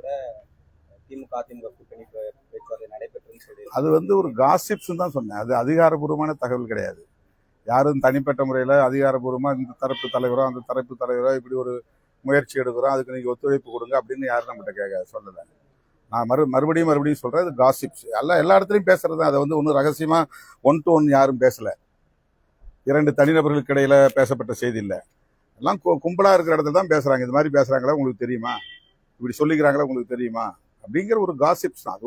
கூட திமுக அதிமுக கூட்டணி பேச்சுவார்த்தை நடைபெற்றுன்னு சொல்லி அது ஒரு காசிப்ஸ் தான் சொன்னேன். அது அதிகாரபூர்வமான தகவல் கிடையாது. யாரும் தனிப்பட்ட முறையில் அதிகாரபூர்வமாக இந்த தரப்பு தலைவரோ அந்த தரப்பு தலைவரோ இப்படி ஒரு முயற்சி எடுக்கிறோம், அதுக்கு நீங்கள் ஒத்துழைப்பு கொடுங்க அப்படின்னு யாரும் நம்மகிட்ட சொல்லலை. நான் மறுபடியும் சொல்கிறேன், இது காசிப்ஸ். எல்லா இடத்துலையும் பேசுறது தான். அதை ஒன்றும் ரகசியமாக 1 to 1 யாரும் பேசலை. 2 தனிநபர்களுக்கு இடையில பேசப்பட்ட செய்தி இல்லை. எல்லாம் கும்பலாக இருக்கிற இடத்துல தான் பேசுகிறாங்க. இது மாதிரி பேசுகிறாங்களா உங்களுக்கு தெரியுமா, இப்படி சொல்லிக்கிறாங்களா உங்களுக்கு தெரியுமா அப்படிங்கிற ஒரு காசிப்ஸ் தான். அது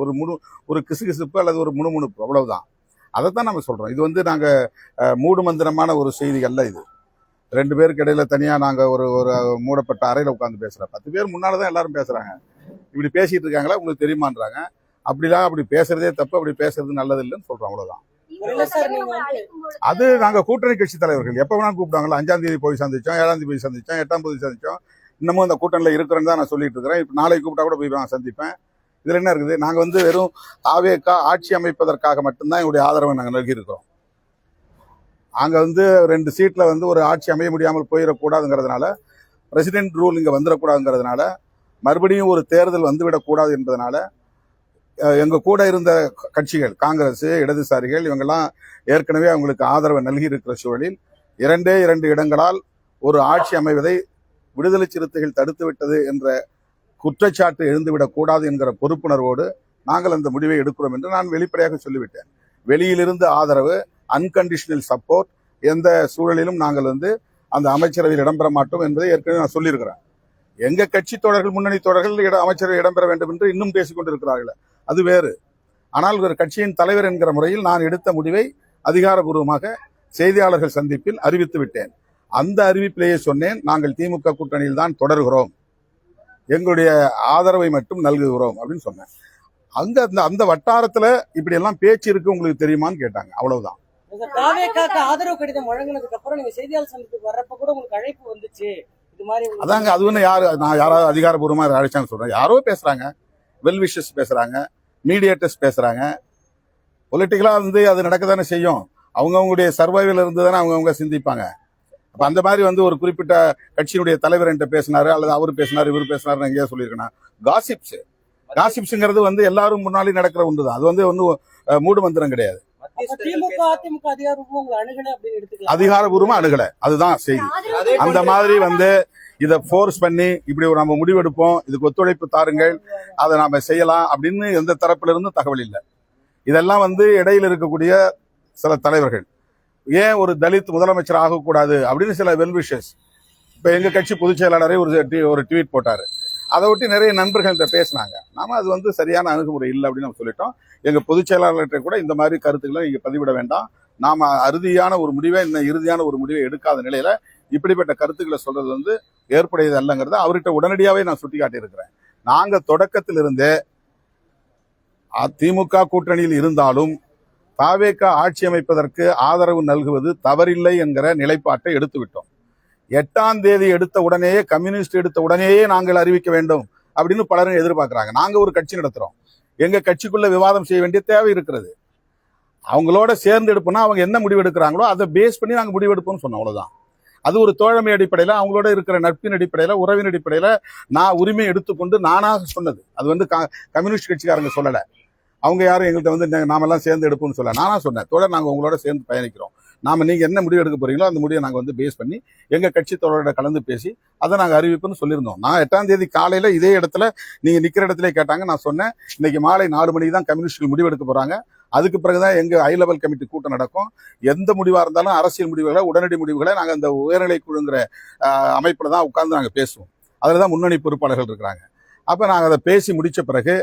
ஒரு கிசுகிசுப்பு அல்லது ஒரு முணுமுணுப்பு, அவ்வளவுதான். அதைத்தான் நம்ம சொல்கிறோம். இது நாங்கள் மூடு மந்திரமான ஒரு செய்திகள்ல. இது 2 பேருக்கு இடையில தனியாக நாங்கள் ஒரு மூடப்பட்ட அறையில் உட்காந்து பேசுகிறோம். 10 பேர் முன்னால் தான் எல்லாரும் பேசுகிறாங்க. இப்படி பேசிட்டு இருக்காங்களா உங்களுக்கு தெரியுமான்றாங்க. அப்படி பேசுறதே தப்பு, அப்படி பேசுறது நல்லது இல்லைன்னு சொல்கிறோம், அவ்வளோதான். அது நாங்கள் கூட்டணி கட்சி தலைவர்கள் எப்போ வேணாலும் கூப்பிட்டாங்களா. 5ஆம் தேதி போய் சந்திச்சோம், 7ஆம் தேதி போய் சந்திச்சோம், 8ஆம் தேதி சந்திச்சோம். இன்னமும் அந்த கூட்டணியில் இருக்கிறேன்னு தான் நான் சொல்லிட்டு இருக்கிறேன். இப்போ நாளைக்கு கூப்பிட்டா கூட போய் நான் சந்திப்பேன். இதில் என்ன இருக்குது? நாங்கள் வெறும் தாவேகா ஆட்சி அமைப்பதற்காக மட்டும்தான் எங்களுடைய ஆதரவை நாங்கள் நல்கியிருக்கிறோம். நாங்கள் 2 சீட்டில் ஒரு ஆட்சி அமைய முடியாமல் போயிடக்கூடாதுங்கிறதுனால, பிரசிடென்ட் ரூல் இங்கே வந்துடக்கூடாதுங்கிறதுனால, மறுபடியும் ஒரு தேர்தல் வந்துவிடக்கூடாது என்பதனால எங்கள் கூட இருந்த கட்சிகள், காங்கிரஸ், இடதுசாரிகள், இவங்கெல்லாம் ஏற்கனவே அவங்களுக்கு ஆதரவை நல்கி இருக்கிற சூழலில் 2 இடங்களால் ஒரு ஆட்சி அமைவதை விடுதலை சிறுத்தைகள் தடுத்து விட்டது என்ற குற்றச்சாட்டு எழுந்துவிடக் கூடாது என்கிற பொறுப்புணர்வோடு நாங்கள் அந்த முடிவை எடுக்கிறோம் என்று நான் வெளிப்படையாக சொல்லிவிட்டேன். வெளியிலிருந்து ஆதரவு, அன்கண்டிஷனல் சப்போர்ட், எந்த சூழலிலும் நாங்கள் அந்த அமைச்சரவையில் இடம்பெற மாட்டோம் என்பதை ஏற்கனவே நான் சொல்லியிருக்கிறேன். எங்க கட்சி தோழர்கள், முன்னணி தோழர்கள் அமைச்சரவை இடம்பெற வேண்டும் என்று இன்னும் பேசிக் கொண்டிருக்கிறார்கள், அது வேறு. ஆனால் ஒரு கட்சியின் தலைவர் என்கிற முறையில் நான் எடுத்த முடிவை அதிகாரபூர்வமாக செய்தியாளர்கள் சந்திப்பில் அறிவித்து விட்டேன். அந்த அறிவிப்பிலேயே சொன்னேன், நாங்கள் திமுக கூட்டணியில் தான் தொடர்கிறோம், எங்களுடைய ஆதரவை மட்டும் நல்குகிறோம் அப்படின்னு சொன்னேன். அந்த வட்டாரத்துல இப்படி எல்லாம் பேச்சு இருக்கு, உங்களுக்கு தெரியுமான்னு கேட்டாங்க, அவ்வளவுதான். ஆதரவு கடிதம் வழங்கினதுக்கு அப்புறம் நீங்க செய்தியாளர் சந்திப்புக்கு வர்றப்ப கூட உங்களுக்கு அழைப்பு வந்துச்சு, இது மாதிரி அதாங்க. அது நான் யாராவது அதிகாரபூர்வமா அழைச்சான்னு சொல்றேன். யாரோ பேசுறாங்க, வெல்விஷஸ் பேசுறாங்க, மீடியேட்டர்ஸ் பேசுறாங்க. பொலிட்டிக்கலா அது நடக்கத்தானே செய்யும். அவங்களுடைய சர்வைவல் இருந்து தானே அவங்க சிந்திப்பாங்க. அப்ப அந்த மாதிரி ஒரு குறிப்பிட்ட கட்சியினுடைய தலைவர் என்கிட்ட பேசினாரு, அல்லது அவர் பேசினாரு, இவர் பேசினாரு எங்கேயா சொல்லியிருக்கேன். காசிப்ஸ்ங்கிறது எல்லாரும் முன்னாலே நடக்கிற ஒன்றுதான். அது மூடு மந்திரம் கிடையாது. திமுக அதிமுக அதிகாரபூர்வமா அணுகல, அதுதான் செய்தி. அந்த மாதிரி இதை ஃபோர்ஸ் பண்ணி இப்படி நம்ம முடிவெடுப்போம், இதுக்கு ஒத்துழைப்பு தாருங்கள், அதை நாம செய்யலாம் அப்படின்னு எந்த தரப்புல இருந்தும் தகவல் இல்லை. இதெல்லாம் இடையில இருக்கக்கூடிய சில தலைவர்கள், ஏன் ஒரு தலித் முதலமைச்சர் ஆகக்கூடாது அப்படின்னு சில வெல்விஷஸ். இப்ப எங்க கட்சி பொதுச் செயலாளரே ஒரு ட்வீட் போட்டாரு. அதை ஒட்டி நிறைய நண்பர்கள்ட்ட பேசினாங்க. நாம அது சரியான அணுகுமுறை இல்லை அப்படின்னு நம்ம சொல்லிட்டோம். எங்க பொதுச் செயலாளர்கிட்ட கூட இந்த மாதிரி கருத்துக்களை நீங்க பதிவிட வேண்டாம், நாம இறுதியான ஒரு முடிவை எடுக்காத நிலையில இப்படிப்பட்ட கருத்துக்களை சொல்றது ஏற்புடையது அல்லங்கிறத அவர்கிட்ட உடனடியாவே நான் சுட்டி காட்டி இருக்கிறேன். நாங்க தொடக்கத்திலிருந்தே திமுக கூட்டணியில் இருந்தாலும் தாவேகா ஆட்சி அமைப்பதற்கு ஆதரவு நல்குவது தவறில்லை என்கிற நிலைப்பாட்டை எடுத்து விட்டோம். 8ஆம் தேதி எடுத்த உடனேயே, கம்யூனிஸ்ட் எடுத்த உடனேயே நாங்கள் அறிவிக்க வேண்டும் அப்படின்னு பலரும் எதிர்பார்க்கிறாங்க. நாங்க ஒரு கட்சி நடத்துறோம், எங்க கட்சிக்குள்ள விவாதம் செய்ய வேண்டிய தேவை இருக்கிறது. அவங்களோட சேர்ந்து எடுப்போம்னா அவங்க என்ன முடிவு எடுக்கிறாங்களோ அதை பேஸ் பண்ணி நாங்க முடிவெடுப்போம்னு சொன்னோம், அவ்வளவுதான். அது ஒரு தோழமை அடிப்படையில, அவங்களோட இருக்கிற நட்பின் அடிப்படையில, உறவின் அடிப்படையில நான் உரிமை எடுத்துக்கொண்டு நானாக சொன்னது. அது கம்யூனிஸ்ட் கட்சிக்காரங்க சொல்லல. அவங்க யாரும் எங்கள்கிட்ட நாமெல்லாம் சேர்ந்து எடுப்போம்னு சொல்ல, நானா சொன்னேன், தோழர் நாங்க உங்களோட சேர்ந்து பயணிக்கிறோம், நீங்க என்ன முடிவு எடுக்க போறீங்களோ அந்த முடிவை நாங்க பேஸ் பண்ணி எங்க கட்சி தோழரோட கலந்து பேசி அதை நாங்க அறிவிப்புன்னு சொல்லியிருந்தோம். நான் 8ஆம் தேதி காலையில இதே இடத்துல நீங்க நிக்கிற இடத்துல கேட்டாங்க, நான் சொன்னேன் இன்னைக்கு மாலை 4 மணிக்கு தான் கம்யூனிஸ்டுகள் முடிவு எடுக்க போறாங்க, அதுக்கு பிறகுதான் எங்க ஹை லெவல் கமிட்டி கூட்டம் நடக்கும். எந்த முடிவா இருந்தாலும் அரசியல் முடிவுகளை, உடனடி முடிவுகளை நாங்க அந்த உயர்நிலை குழுங்கிற அமைப்புல தான் உட்கார்ந்து நாங்க பேசுவோம். அதுலதான் முன்னணி பொறுப்பாளர்கள் இருக்கிறாங்க. அப்ப நாங்க அதை பேசி முடிச்ச பிறகு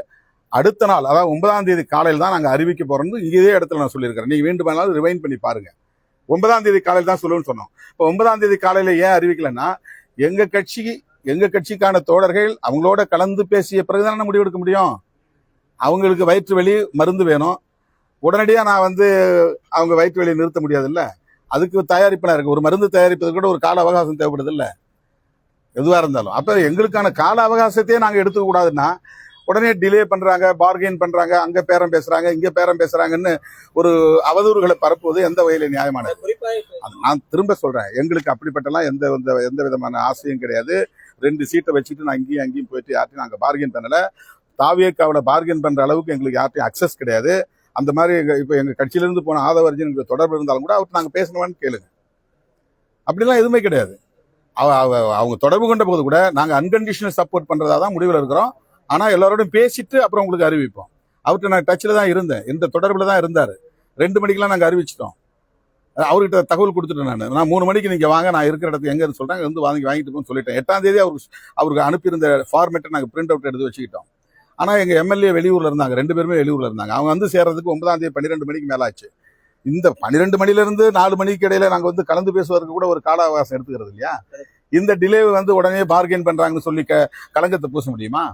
அடுத்த நாள், அதாவது 9ஆம் தேதி காலையில் தான் நாங்க அறிவிக்க போறோம்னு இதே இடத்துல நான் சொல்லியிருக்கிறேன். நீங்க வேண்டுமானாலும் ரிவைண்ட் பண்ணி பாருங்க. 9ஆம் தேதி காலையில் தான் சொல்லுன்னு சொன்னோம். இப்போ 9ஆம் தேதி காலையில ஏன் அறிவிக்கலன்னா, எங்க கட்சிக்கான தோழர்கள் அவங்களோட கலந்து பேசிய பிறகுதான் முடிவெடுக்க முடியும். அவங்களுக்கு வயிற்று வலி மருந்து வேணும், உடனடியா நான் அவங்க வயிற்று வலியை நிறுத்த முடியாது இல்ல, அதுக்கு தயாரிப்பெல்லாம் இருக்கு. ஒரு மருந்து தயாரிப்பது கூட ஒரு கால அவகாசம் தேவைப்படுது இல்ல, எதுவா இருந்தாலும். அப்ப எங்களுக்கான கால அவகாசத்தையே நாங்க எடுத்துக்க கூடாதுன்னா உடனே டிலே பண்றாங்க, பார்கெயின் பண்றாங்க, அங்க பேரம் பேசுறாங்க, இங்க பேரம் பேசுறாங்கன்னு ஒரு அவதூறுகளை பரப்புவது எந்த வகையில நியாயமானது? நான் திரும்ப சொல்றேன், எங்களுக்கு அப்படிப்பட்டலாம் எந்த விதமான ஆசையும் கிடையாது. 2 சீட்டை வச்சுட்டு நான் இங்கேயும் அங்கேயும் போயிட்டு யார்ட்டையும் நாங்கள் பார்கெயின் பண்ணல. தாவேக்காவில் பார்கெயின் பண்ற அளவுக்கு எங்களுக்கு யார்ட்டையும் அக்சஸ் கிடையாது. அந்த மாதிரி இப்போ எங்க கட்சியிலிருந்து போன ஆதவ அர்ஜுன் எங்களுக்கு தொடர்பு இருந்தாலும் கூட அவர்கிட்ட நாங்கள் பேசணுமான்னு கேளுங்க. அப்படிலாம் எதுவுமே கிடையாது. அவங்க தொடர்பு கொண்ட போது கூட நாங்கள் அன்கண்டிஷனல் சப்போர்ட் பண்றதா தான் முடிவில் இருக்கிறோம். ஆனா எல்லாரோடையும் பேசிட்டு அப்புறம் உங்களுக்கு அறிவிப்போம். அவர்கிட்ட நான் டச்சில் தான் இருந்தேன், இந்த தொடர்பில் தான் இருந்தார். 2 மணிக்கெல்லாம் நாங்கள் அறிவிச்சிட்டோம். அவர்கிட்ட தகவல் கொடுத்துட்டேன். நான் 3 மணிக்கு நீங்க வாங்க, நான் இருக்கிற இடத்துக்கு எங்க இருந்து சொல்றாங்க வந்து வாங்கிட்டு போன்னு சொல்லிட்டேன். 8ஆம் தேதி அவருக்கு அனுப்பியிருந்த ஃபார்மேட்டை நாங்கள் பிரிண்ட் அவுட் எடுத்து வச்சுக்கிட்டோம். ஆனா எங்க எம்எல்ஏ வெளியூர்ல இருந்தாங்க, 2 பேருமே வெளியூர்ல இருந்தாங்க. அவங்க வந்து சேர்றதுக்கு 9ஆம் தேதி 12 மணிக்கு மேல ஆச்சு. இந்த 12 மணில இருந்து 4 மணிக்கு இடையில நாங்க வந்து கலந்து பேசுவதற்கு கூட ஒரு கால அவகாசம் எடுத்துக்கிறது இல்லையா? இந்த டிலே வந்து உடனே பார்கெயின் பண்றாங்கன்னு சொல்லி களங்கத்தை பூச முடியுமா?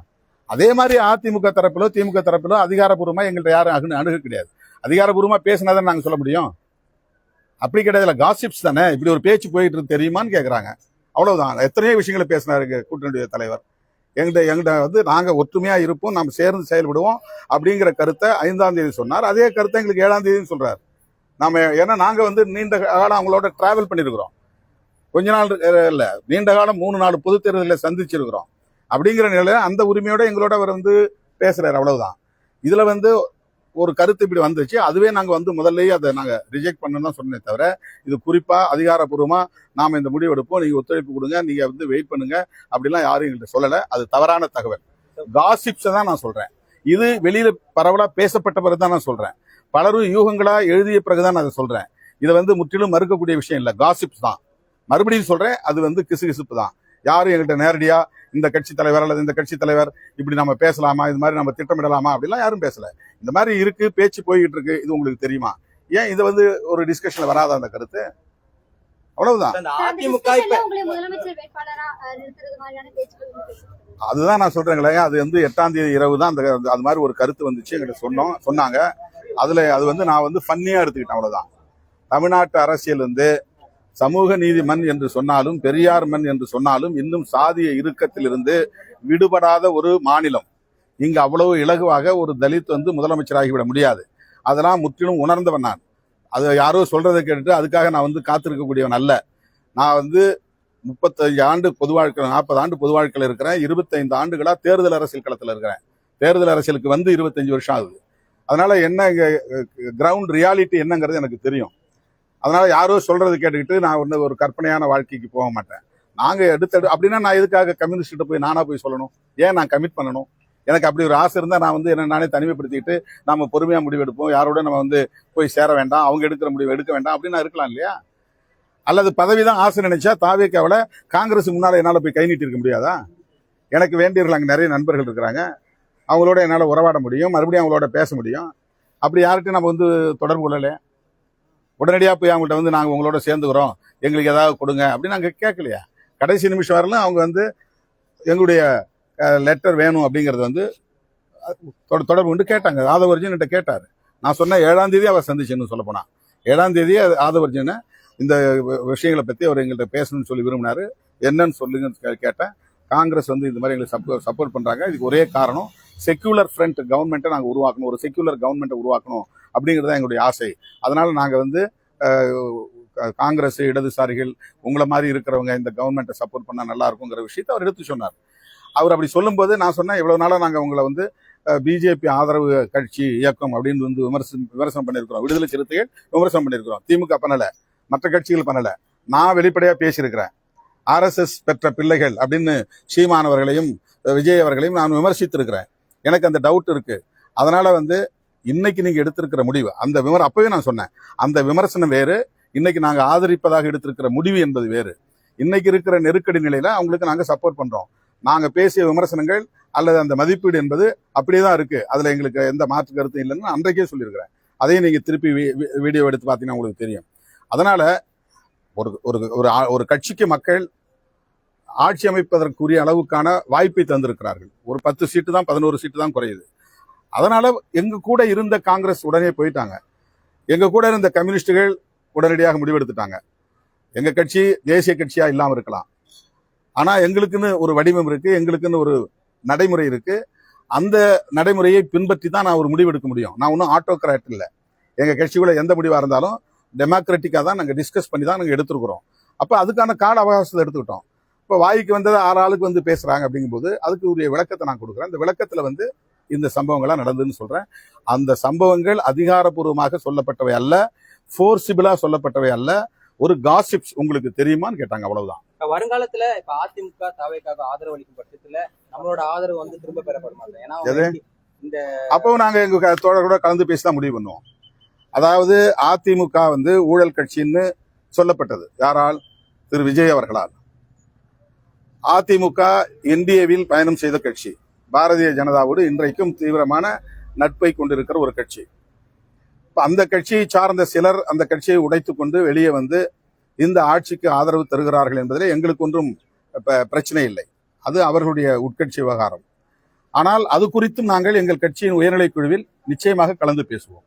அதே மாதிரி அதிமுக தரப்பிலோ திமுக தரப்பிலோ அதிகாரப்பூர்வமா எங்கள்கிட்ட யாரும் அணுக கிடையாது. அதிகாரப்பூர்வமா பேசினாதான் நாங்க சொல்ல முடியும். அப்படி கிடையாது, காசிப்ஸ் தானே. இப்படி ஒரு பேச்சு போயிட்டு இருக்கு தெரியுமான்னு கேட்கறாங்க. அவ்வளவுதான். எத்தனையோ விஷயங்களை பேசினாரு கூட்டணி தலைவர். எங்கிட்ட வந்து நாங்க ஒற்றுமையா இருப்போம், நம்ம சேர்ந்து செயல்படுவோம் அப்படிங்கிற கருத்தை 5ஆம் தேதி சொன்னார். அதே கருத்தை எங்களுக்கு 7ஆம் தேதி சொல்றாரு. ஏன்னா நாங்க வந்து நீண்ட காலம் அவங்களோட டிராவல் பண்ணிருக்கிறோம். கொஞ்ச நாள் இல்ல, நீண்ட காலம் 3-4 பொது தேர்தலில் சந்திச்சிருக்கிறோம். அப்படிங்கிற நிலையில அந்த உரிமையோட எங்களோட அவர் வந்து பேசுறாரு. அவ்வளவுதான். இதுல வந்து ஒரு கருத்து இப்படி வந்துச்சு, அதுவே நாங்க வந்து முதல்லயே அதை நாங்க ரிஜெக்ட் பண்ணணும் தான் சொன்னே தவிர, இது குறிப்பா அதிகாரப்பூர்வமா நாம இந்த முடிவு எடுப்போம், நீங்க ஒத்துழைப்பு கொடுங்க, நீங்க வந்து வெயிட் பண்ணுங்க அப்படிலாம் யாரும் எங்கள்கிட்ட சொல்லல. அது தவறான தகவல். காசிப்ஸை தான் நான் சொல்றேன். இது வெளியில பரவலா பேசப்பட்ட பிறகுதான் நான் சொல்றேன். பலரும் யூகங்களா எழுதிய பிறகுதான் நான் அதை சொல்றேன். இதை வந்து முற்றிலும் மறுக்கக்கூடிய விஷயம் இல்லை, காசிப்ஸ் தான். மறுபடியும் சொல்றேன், அது வந்து கிசுகிசுப்பு தான். யாரும் எங்கள்கிட்ட நேரடியா இந்த கட்சி தலைவர் அல்லது இந்த கட்சி தலைவர் இப்படி நம்ம பேசலாமா, இது மாதிரி நம்ம திட்டமிடலாமா அப்படிலாம் யாரும் பேசல. இந்த மாதிரி இருக்கு, பேச்சு போய்கிட்டு இருக்கு, இது உங்களுக்கு தெரியுமா? ஏன் இது வந்து ஒரு டிஸ்கஷன்ல வராத அந்த கருத்து? அவ்வளவுதான். அதுதான் நான் சொல்றேங்களே, அது வந்து 8ஆம் தேதி இரவு தான் அது மாதிரி ஒரு கருத்து வந்துச்சு, எங்கிட்ட சொன்னாங்க. அது வந்து நான் வந்து ஃபன்னியா எடுத்துக்கிட்டேன். அவ்வளவுதான். தமிழ்நாட்டு அரசியல் வந்து சமூக நீதி மண் என்று சொன்னாலும், பெரியார் மண் என்று சொன்னாலும், இன்னும் சாதிய இறுக்கத்திலிருந்து விடுபடாத ஒரு மாநிலம். இங்கு அவ்வளவு இலகுவாக ஒரு தலித் வந்து முதலமைச்சராகிவிட முடியாது. அதெல்லாம் முற்றிலும் உணர்ந்தவன் நான். அதை யாரோ சொல்றதை கேட்டுட்டு அதுக்காக நான் வந்து காத்திருக்கக்கூடியவன் அல்ல. நான் வந்து 35 ஆண்டு பொது வாழ்க்கை, 40 ஆண்டு பொது வாழ்க்கையில் இருக்கிறேன். 25 ஆண்டுகளா தேர்தல் அரசியல் களத்தில் இருக்கிறேன். தேர்தல் அரசியலுக்கு வந்து 25 வருஷம் ஆகுது. அதனால என்ன கிரவுண்ட் ரியாலிட்டி என்னங்கிறது எனக்கு தெரியும். அதனால யாரோ சொல்றது கேட்டுக்கிட்டு நான் வந்து ஒரு கற்பனையான வாழ்க்கைக்கு போக மாட்டேன். நாங்க அப்படின்னா நான் எதுக்காக கம்யூனிஸ்ட் போய் நானா போய் சொல்லணும்? ஏன் நான் கமிட் பண்ணணும்? எனக்கு அப்படி ஒரு ஆசை இருந்தா நான் வந்து என்ன நானே தனிமைப்படுத்திக்கிட்டு நம்ம பொறுமையா முடிவெடுப்போம், யாரோட நம்ம வந்து போய் சேர வேண்டாம், அவங்க எடுக்கிற முடிவு எடுக்க வேண்டாம் அப்படின்னு நான் இருக்கலாம் இல்லையா? அல்லது பதவிதான் ஆசை நினைச்சா தாவேக்காவில காங்கிரஸ் முன்னால என்னால போய் கை நீட்டி இருக்க முடியாதா? எனக்கு வேண்டியவர்கள் அங்கே நிறைய நண்பர்கள் இருக்கிறாங்க, அவங்களோட என்னால உறவாட முடியும், மறுபடியும் அவங்களோட பேச முடியும். அப்படி யார்கிட்டையும் நம்ம வந்து தொடர்பு கொள்ளல. உடனடியாக போய் அவங்கள்ட்ட வந்து நாங்கள் உங்களோட சேர்ந்துக்கிறோம், எங்களுக்கு ஏதாவது கொடுங்க அப்படின்னு நாங்கள் கேட்கலையா? கடைசி நிமிஷம் வரலாம் அவங்க வந்து எங்களுடைய லெட்டர் வேணும் அப்படிங்கிறது வந்து தொடர்பு கொண்டு கேட்டாங்க. ஆதவர்ஜன் கேட்டார். நான் சொன்னேன் 7ஆம் தேதி அவர் சந்திச்சுன்னு சொல்ல போனா 7ஆம் தேதி ஆதவர்ஜனை இந்த விஷயங்களை பற்றி அவர் எங்கள்கிட்ட பேசணும்னு சொல்லி விரும்பினாரு. என்னன்னு சொல்லுங்கன்னு கேட்டேன். காங்கிரஸ் வந்து இந்த மாதிரி எங்களுக்கு சப்போர்ட் பண்றாங்க, இதுக்கு ஒரே காரணம் செக்யூலர் ஃப்ரண்ட் கவர்மெண்ட்டை நாங்கள் உருவாக்கணும், ஒரு செக்யூலர் கவர்மெண்ட்டை உருவாக்கணும் அப்படிங்கிறது தான் எங்களுடைய ஆசை. அதனால நாங்கள் வந்து காங்கிரஸ், இடதுசாரிகள் உங்களை மாதிரி இருக்கிறவங்க இந்த கவர்மெண்ட்டை சப்போர்ட் பண்ணா நல்லா இருக்குங்கிற விஷயத்தை அவர் எடுத்து சொன்னார். அவர் அப்படி சொல்லும்போது நான் சொன்னேன், இவ்வளவு நாளா நாங்கள் உங்களை வந்து பிஜேபி ஆதரவு கட்சி இயக்கம் அப்படின்னு வந்து விமர்சனம் பண்ணியிருக்கிறோம், விடுதலை சிறுத்தைகள் விமர்சனம் பண்ணியிருக்கிறோம், திமுக பண்ணல, மற்ற கட்சிகள் பண்ணல. நான் வெளிப்படையா பேசியிருக்கிறேன். RSS பெற்ற பிள்ளைகள் அப்படின்னு சீமான் அவர்களையும் விஜய் அவர்களையும் நான் விமர்சித்திருக்கிறேன். எனக்கு அந்த டவுட் இருக்கு. அதனால வந்து இன்னைக்கு நீங்க எடுத்திருக்கிற முடிவு, அந்த அப்பவே நான் சொன்னேன், அந்த விமர்சனம் வேறு, இன்னைக்கு நாங்க ஆதரிப்பதாக எடுத்திருக்கிற முடிவு என்பது வேறு. இன்னைக்கு இருக்கிற நெருக்கடி நிலையில அவங்களுக்கு நாங்க சப்போர்ட் பண்றோம். நாங்க பேசிய விமர்சனங்கள் அல்லது அந்த மதிப்பீடு என்பது அப்படியேதான் இருக்கு, அதுல எங்களுக்கு எந்த மாற்று கருத்தும் இல்லைன்னு அன்றைக்கே சொல்லியிருக்கிறேன். அதையும் நீங்க திருப்பி வீடியோ எடுத்து பார்த்தீங்கன்னா உங்களுக்கு தெரியும். அதனால ஒரு கட்சிக்கு மக்கள் ஆட்சி அமைப்பதற்குரிய அளவுக்கான வாய்ப்பை தந்திருக்கிறார்கள். ஒரு 10 சீட்டு தான், 11 சீட்டு தான் குறையுது. அதனால எங்க கூட இருந்த காங்கிரஸ் உடனே போயிட்டாங்க, எங்க கூட இருந்த கம்யூனிஸ்டுகள் உடனடியாக முடிவெடுத்துட்டாங்க. எங்க கட்சி தேசிய கட்சியா இல்லாம இருக்கலாம், ஆனா எங்களுக்குன்னு ஒரு வடிவம் இருக்கு, எங்களுக்குன்னு ஒரு நடைமுறை இருக்கு. அந்த நடைமுறையை பின்பற்றி தான் நான் ஒரு முடிவு எடுக்க முடியும். நான் ஒன்றும் ஆட்டோகிராட் இல்லை. எங்க கட்சிக்குள்ள எந்த முடிவா இருந்தாலும் டெமோக்ராட்டிக்கா தான் நாங்கள் டிஸ்கஸ் பண்ணி தான் நாங்கள் எடுத்துருக்கிறோம். அப்ப அதுக்கான கால அவகாசத்தை எடுத்துக்கிட்டோம். இப்ப வாய்க்கு வந்தது 6 ஆளுக்கு வந்து பேசுறாங்க அப்படிங்கும்போது அதுக்கு உரிய விளக்கத்தை நான் கொடுக்குறேன். இந்த விளக்கத்துல வந்து இந்த சம்பவங்கள்லாம் நடந்ததுன்னு சொல்றேன். அந்த சம்பவங்கள் அதிகாரப்பூர்வமாக சொல்லப்பட்டவை அல்ல, ஃபோர்சிபிளா சொல்லப்பட்டவை அல்ல, ஒரு காசிப்ஸ் உங்களுக்கு தெரியுமான்னு கேட்டாங்க, அவ்வளவுதான். வருங்காலத்துல இப்ப அதிமுக தவைக்காக ஆதரவு அளிக்கும் பட்சத்துல நம்மளோட ஆதரவு வந்து திரும்ப பெறப்படுமா? ஏன்னா எது? இந்த அப்பவும் நாங்க எங்க தோழர்களோட கலந்து பேசி தான் முடிவு பண்ணுவோம். அதாவது அதிமுக வந்து ஊழல் கட்சின்னு சொல்லப்பட்டது யாரால்? திரு விஜய் அவர்களால். அதிமுக என்டிஏவில் பயணம் செய்த கட்சி, பாரதிய ஜனதாவோடு இன்றைக்கும் தீவிரமான நட்பை கொண்டிருக்கிற ஒரு கட்சி. அந்த கட்சியை சார்ந்த சிலர் அந்த கட்சியை உடைத்துக் கொண்டு வெளியே வந்து இந்த ஆட்சிக்கு ஆதரவு தருகிறார்கள் என்பதில் எங்களுக்கு ஒன்றும் பிரச்சனை இல்லை. அது அவர்களுடைய உட்கட்சி விவகாரம். ஆனால் அது குறித்தும் நாங்கள் எங்கள் கட்சியின் உயர்நிலைக் குழுவில் நிச்சயமாக கலந்து பேசுவோம்.